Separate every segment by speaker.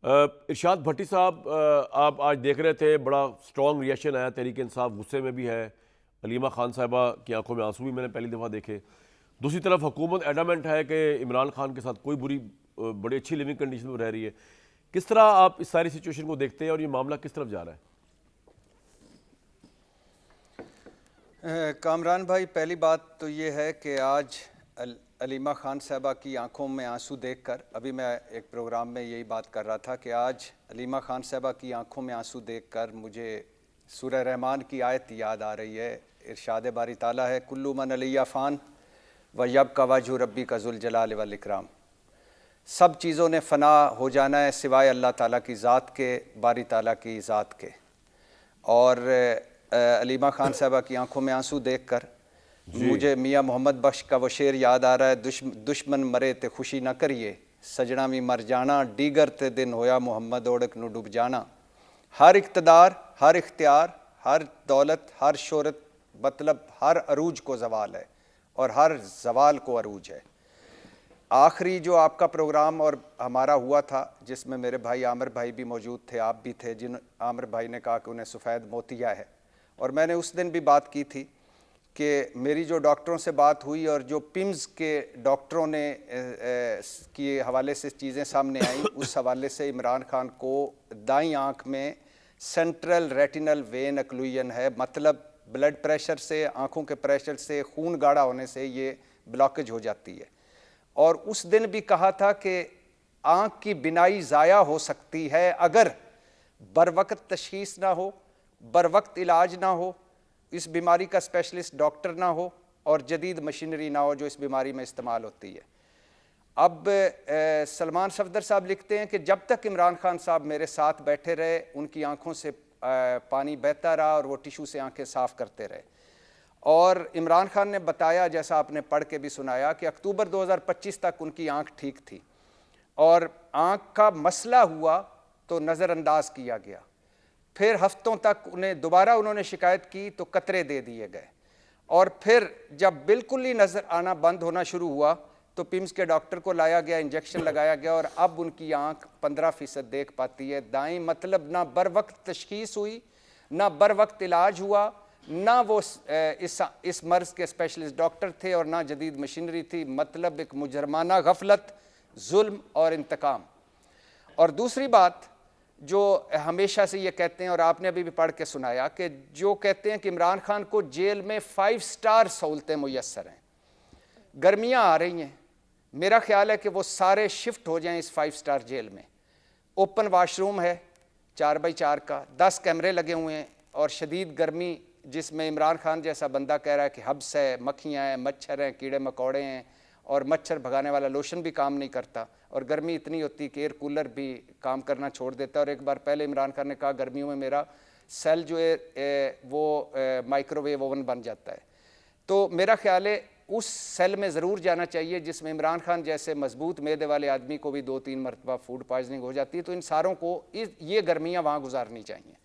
Speaker 1: इरशाद भट्टी साहब, आप आज देख रहे थे, बड़ा स्ट्रॉन्ग रिएक्शन आया, तहरीक इंसाफ गुस्से में भी है। अलीमा खान साहिबा की आंखों में आंसू भी मैंने पहली दफ़ा देखे। दूसरी तरफ हुकूमत एडमेंट है कि इमरान खान के साथ कोई बड़ी अच्छी लिविंग कंडीशन में रह रही है। किस तरह आप इस सारी सिचुएशन को देखते हैं और ये मामला किस तरफ जा रहा है?
Speaker 2: कामरान भाई, पहली बात तो ये है कि आज अलीमा खान साहबा की आंखों में आंसू देखकर, अभी मैं एक प्रोग्राम में यही बात कर रहा था कि आज अलीमा खान साहबा की आंखों में आंसू देखकर मुझे सूरह रहमान की आयत याद आ रही है। इरशाद बारी ताला है, कुल्लु मन अलैया फ़ान व यब का वजह रब्बी का ज़ुल जलाल वल इकराम। सब चीज़ों ने फ़ना हो जाना है सिवाय अल्लाह ताला की ज़ात के, बारी ताला की ज़ात के। और अलीमा खान साहबा की आंखों में आंसू देखकर मुझे मियाँ मोहम्मद बख्श का वो शेर याद आ रहा है, दुश्मन मरे ते खुशी न करिए, सजना भी मर जाना, डीगर ते दिन होया मोहम्मद ओढ़क नु डूब जाना। हर इक़्तिदार, हर इख्तियार, हर दौलत, हर शोहरत, मतलब हर अरूज को ज़वाल है और हर ज़वाल को अरूज है। आखिरी जो आपका प्रोग्राम और हमारा हुआ था, जिसमें मेरे भाई आमिर भाई भी मौजूद थे, आप भी थे, जिन आमिर भाई ने कहा कि उन्हें सफ़ेद मोतिया है, और मैंने उस दिन भी बात की थी कि मेरी जो डॉक्टरों से बात हुई और जो पिम्स के डॉक्टरों ने के हवाले से चीज़ें सामने आई, उस हवाले से इमरान खान को दाईं आँख में सेंट्रल रेटिनल वेन एक्लूजन है, मतलब ब्लड प्रेशर से, आँखों के प्रेशर से, खून गाढ़ा होने से ये ब्लॉकेज हो जाती है। और उस दिन भी कहा था कि आँख की बिनाई ज़ाया हो सकती है अगर बरवक्त तशख़ीस ना हो, बरवक्त इलाज ना हो, इस बीमारी का स्पेशलिस्ट डॉक्टर ना हो और जदीद मशीनरी ना हो जो इस बीमारी में इस्तेमाल होती है। अब सलमान सफदर साहब लिखते हैं कि जब तक इमरान खान साहब मेरे साथ बैठे रहे, उनकी आंखों से पानी बहता रहा और वो टिशू से आंखें साफ़ करते रहे। और इमरान खान ने बताया, जैसा आपने पढ़ के भी सुनाया, कि अक्टूबर 2025 तक उनकी आंख ठीक थी और आंख का मसला हुआ तो नज़रअंदाज किया गया। फिर हफ्तों तक उन्होंने शिकायत की तो कतरे दे दिए गए, और फिर जब बिल्कुल ही नज़र आना बंद होना शुरू हुआ तो पिम्स के डॉक्टर को लाया गया, इंजेक्शन लगाया गया और अब उनकी आंख 15% देख पाती है दाईं। मतलब ना बर वक्त तशख़ीस हुई, ना बर वक्त इलाज हुआ, ना वो इस मर्ज़ के स्पेशलिस्ट डॉक्टर थे और ना जदीद मशीनरी थी। मतलब एक मुजरमाना गफलत, जुल्म और इंतकाम। और दूसरी बात जो हमेशा से ये कहते हैं और आपने अभी भी पढ़ के सुनाया, कि जो कहते हैं कि इमरान खान को जेल में 5 स्टार सहूलतें मुयस्सर हैं। गर्मियाँ आ रही हैं, मेरा ख्याल है कि वो सारे शिफ्ट हो जाएं इस 5 स्टार जेल में। ओपन वाशरूम है 4x4 का, 10 कैमरे लगे हुए हैं और शदीद गर्मी जिसमें इमरान खान जैसा बंदा कह रहा है कि हब्स है, मक्खियाँ हैं, मच्छर हैं, कीड़े मकोड़े हैं और मच्छर भगाने वाला लोशन भी काम नहीं करता और गर्मी इतनी होती कि एयर कूलर भी काम करना छोड़ देता है। और एक बार पहले इमरान खान ने कहा गर्मियों में मेरा सेल जो है वो माइक्रोवेव ओवन बन जाता है। तो मेरा ख्याल है उस सेल में ज़रूर जाना चाहिए जिसमें इमरान खान जैसे मजबूत मैदे वाले आदमी को भी 2-3 मरतबा फूड पॉइजनिंग हो जाती है। तो इन सारों को ये गर्मियाँ वहाँ गुजारनी चाहिए।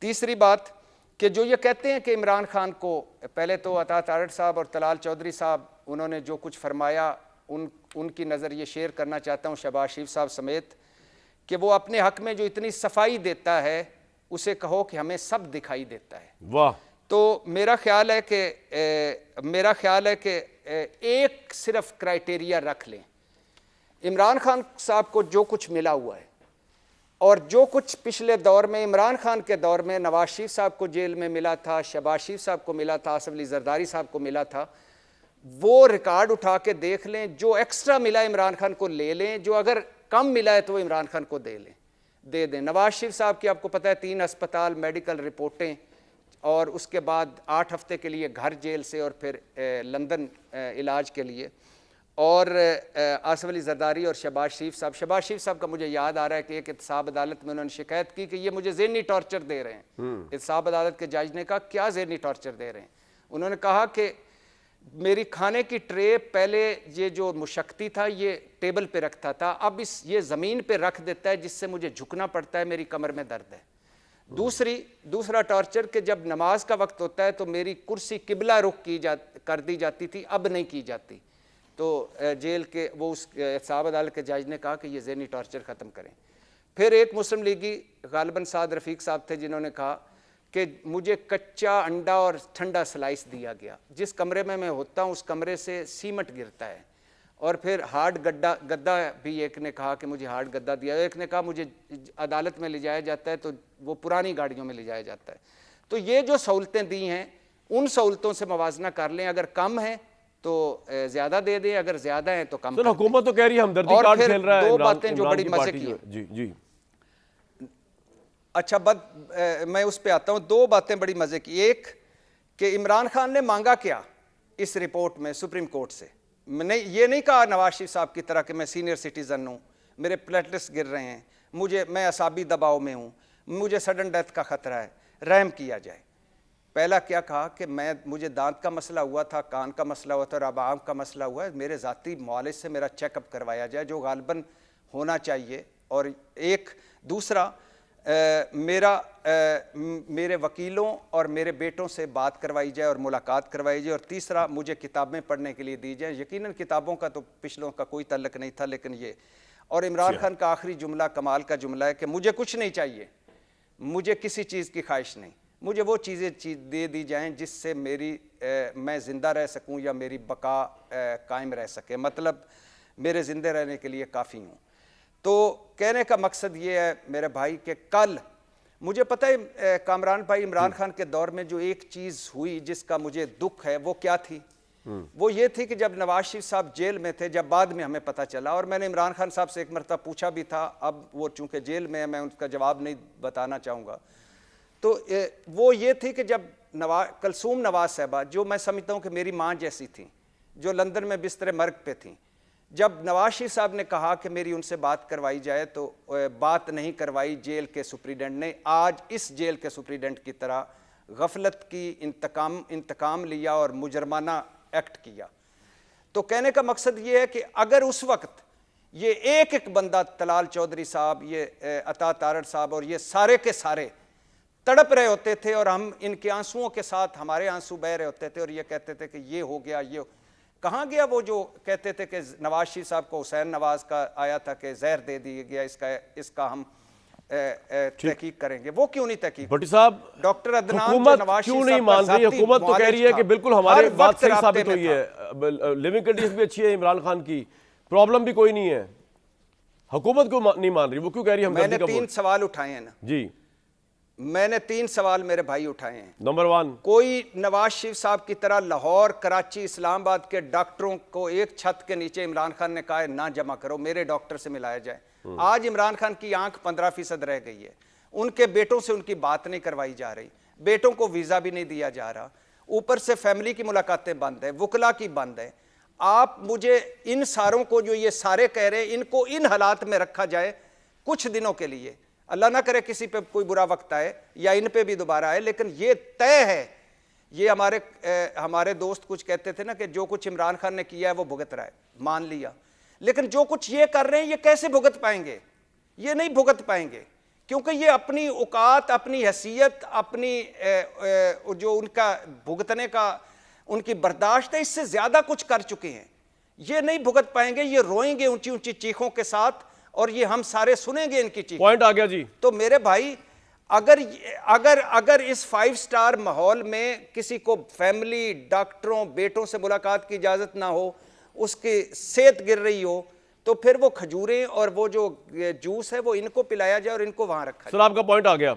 Speaker 2: तीसरी बात कि जो ये कहते हैं कि इमरान खान को, पहले तो अता तारड़ साहब और तलाल चौधरी साहब उन्होंने जो कुछ फरमाया उनकी नज़र ये शेयर करना चाहता हूँ शहबाज शरीफ साहब समेत, कि वो अपने हक़ में जो इतनी सफाई देता है उसे कहो कि हमें सब दिखाई देता है।
Speaker 1: वाह।
Speaker 2: तो मेरा ख्याल है कि एक सिर्फ क्राइटेरिया रख लें, इमरान खान साहब को जो कुछ मिला हुआ है और जो कुछ पिछले दौर में, इमरान खान के दौर में नवाज शरीफ साहब को जेल में मिला था, शहबाज शरीफ साहब को मिला था, आसिफ अली जरदारी साहब को मिला था, वो रिकॉर्ड उठा के देख लें। जो एक्स्ट्रा मिला इमरान खान को ले लें, जो अगर कम मिला है तो वो इमरान खान को दे दें। नवाज शरीफ साहब की आपको पता है 3 अस्पताल, मेडिकल रिपोर्टें और उसके बाद 8 हफ्ते के लिए घर जेल से और फिर लंदन इलाज के लिए। और आसिफ अली जरदारी और शहबाज शरीफ साहब का मुझे याद आ रहा है कि एक एहतसाब अदालत में उन्होंने शिकायत की कि ये मुझे ज़हनी टॉर्चर दे रहे हैं। एहतसाब अदालत के जज ने कहा क्या ज़हनी टॉर्चर दे रहे हैं? उन्होंने कहा कि मेरी खाने की ट्रे पहले ये जो मुशक्ति था ये टेबल पे रखता था, अब ये ज़मीन पे रख देता है जिससे मुझे झुकना पड़ता है, मेरी कमर में दर्द है। दूसरा टॉर्चर कि जब नमाज का वक्त होता है तो मेरी कुर्सी किबला रुख कर दी जाती थी, अब नहीं की जाती। तो जेल के वो उस एहतसाब अदालत के जज ने कहा कि ये ज़हनी टॉर्चर ख़त्म करें। फिर एक मुस्लिम लीगी गालिबन साद रफ़ीक साहब थे जिन्होंने कहा कि मुझे कच्चा अंडा और ठंडा स्लाइस दिया गया, जिस कमरे में मैं होता हूँ उस कमरे से सीमेंट गिरता है। और फिर हार्ड गद्दा भी एक ने कहा कि मुझे हार्ड गद्दा दिया, एक ने कहा मुझे अदालत में ले जाया जाता है तो वो पुरानी गाड़ियों में ले जाया जाता है। तो ये जो सहूलतें दी हैं उन सहूलतों से मवाजना कर लें, अगर कम है तो ज़्यादा दे दें, अगर ज़्यादा है तो कम।
Speaker 1: सर हुकूमत तो कह रही है हमदर्दी कार्ड खेल रहा है।
Speaker 2: दो बातें जो बड़ी मजे की हैं।
Speaker 1: जी जी
Speaker 2: अच्छा मैं उस पे आता हूँ। दो बातें बड़ी मजे की, एक कि इमरान खान ने मांगा क्या इस रिपोर्ट में सुप्रीम कोर्ट से। मैंने ये नहीं कहा नवाज शरीफ साहब की तरह कि मैं सीनियर सिटीजन हूँ, मेरे प्लेटलेट्स गिर रहे हैं, मैं असाबी दबाव में हूँ, मुझे सडन डेथ का खतरा है, रहम किया जाए। पहला क्या कहा कि मुझे दांत का मसला हुआ था, कान का मसला हुआ था और अब आँख का मसला हुआ है, मेरे ज़ाती मुआलिज से मेरा चेकअप करवाया जाए जो गालिबन होना चाहिए। और एक दूसरा मेरे वकीलों और मेरे बेटों से बात करवाई जाए और मुलाकात करवाई जाए। और तीसरा मुझे किताबें पढ़ने के लिए दी जाए। यकीनन किताबों का तो पिछलों का कोई तल्लक नहीं था, लेकिन ये। और इमरान खान का आखिरी जुमला कमाल का जुमला है कि मुझे कुछ नहीं चाहिए, मुझे किसी चीज़ की ख्वाहिश नहीं, मुझे वो चीज़ें दे दी जाएं जिससे मैं ज़िंदा रह सकूं या मेरी बका कायम रह सके, मतलब मेरे ज़िंदे रहने के लिए काफ़ी हूँ। तो कहने का मकसद ये है मेरे भाई कि कल मुझे पता है कामरान भाई, इमरान खान के दौर में जो एक चीज़ हुई जिसका मुझे दुख है वो क्या थी, वो ये थी कि जब नवाज शरीफ साहब जेल में थे, जब बाद में हमें पता चला, और मैंने इमरान खान साहब से एक मरतबा पूछा भी था, अब वो चूँकि जेल में है मैं उसका जवाब नहीं बताना चाहूँगा। तो वो ये थी कि जब कलसूम नवाज साहबा, जो मैं समझता हूँ कि मेरी माँ जैसी थी, जो लंदन में बिस्तर मर्ग पे थी, जब नवाज शरीफ साहब ने कहा कि मेरी उनसे बात करवाई जाए तो बात नहीं करवाई जेल के सुप्रीडेंट ने। आज इस जेल के सुप्रीडेंट की तरह गफलत की इंतकाम लिया और मुजरमाना एक्ट किया। तो कहने का मकसद ये है कि अगर उस वक्त ये एक एक बंदा, तलाल चौधरी साहब, ये अता तारड़ साहब और ये सारे के सारे तड़प रहे होते थे और हम इनके आंसुओं के साथ हमारे आंसू बह रहे होते थे और ये कहते थे कि ये हो गया, ये कहाँ गया वो जो कहते थे कि नवाज शरीफ साहब को हुसैन नवाज का आया था कि जहर दे दिया गया, इसका हम तहकीक करेंगे, वो क्यों नहीं तहकीक?
Speaker 1: भट्टी साहब,
Speaker 2: डॉक्टर अदनान
Speaker 1: हुकूमत क्यों नहीं मान रही? हुकूमत तो कह रही है कि बिल्कुल हमारी बात सही साबित हुई है, लिविंग कंडीशन भी अच्छी है इमरान खान की, प्रॉब्लम भी कोई नहीं है, हुकूमत क्यों नहीं मान रही? वो क्यों कह रही है?
Speaker 2: मैंने 3 सवाल उठाए हैं ना
Speaker 1: जी,
Speaker 2: मैंने 3 सवाल मेरे भाई उठाए हैं।
Speaker 1: नंबर 1,
Speaker 2: कोई नवाज शरीफ साहब की तरह लाहौर, कराची, इस्लामाबाद के डॉक्टरों को एक छत के नीचे इमरान खान ने कहा है ना जमा करो, मेरे डॉक्टर से मिलाया जाए। आज इमरान खान की आंख 15% रह गई है, उनके बेटों से उनकी बात नहीं करवाई जा रही, बेटों को वीज़ा भी नहीं दिया जा रहा, ऊपर से फैमिली की मुलाकातें बंद है, वकला की बंद है। आप मुझे इन सारों को, जो ये सारे कह रहे हैं, इनको इन हालात में रखा जाए कुछ दिनों के लिए, अल्लाह ना करे किसी पे कोई बुरा वक्त आए या इन पे भी दोबारा आए, लेकिन ये तय है। ये हमारे दोस्त कुछ कहते थे ना कि जो कुछ इमरान खान ने किया है वो भुगत रहा है, मान लिया, लेकिन जो कुछ ये कर रहे हैं ये कैसे भुगत पाएंगे? ये नहीं भुगत पाएंगे, क्योंकि ये अपनी औकात, अपनी हैसियत, अपनी जो उनका भुगतने का उनकी बर्दाश्त है, इससे ज्यादा कुछ कर चुके हैं। ये नहीं भुगत पाएंगे, ये रोएंगे ऊंची ऊंची चीखों के साथ और ये हम सारे सुनेंगे इनकी चीख।
Speaker 1: पॉइंट आ गया जी।
Speaker 2: तो मेरे भाई, अगर इस 5 स्टार माहौल में किसी को फैमिली, डॉक्टरों, बेटों से मुलाकात की इजाजत ना हो, उसकी सेहत गिर रही हो, तो फिर वो खजूरें और वो जो जूस है वो इनको पिलाया जाए और इनको वहां रखा जाए।
Speaker 1: सर आपका पॉइंट आ गया।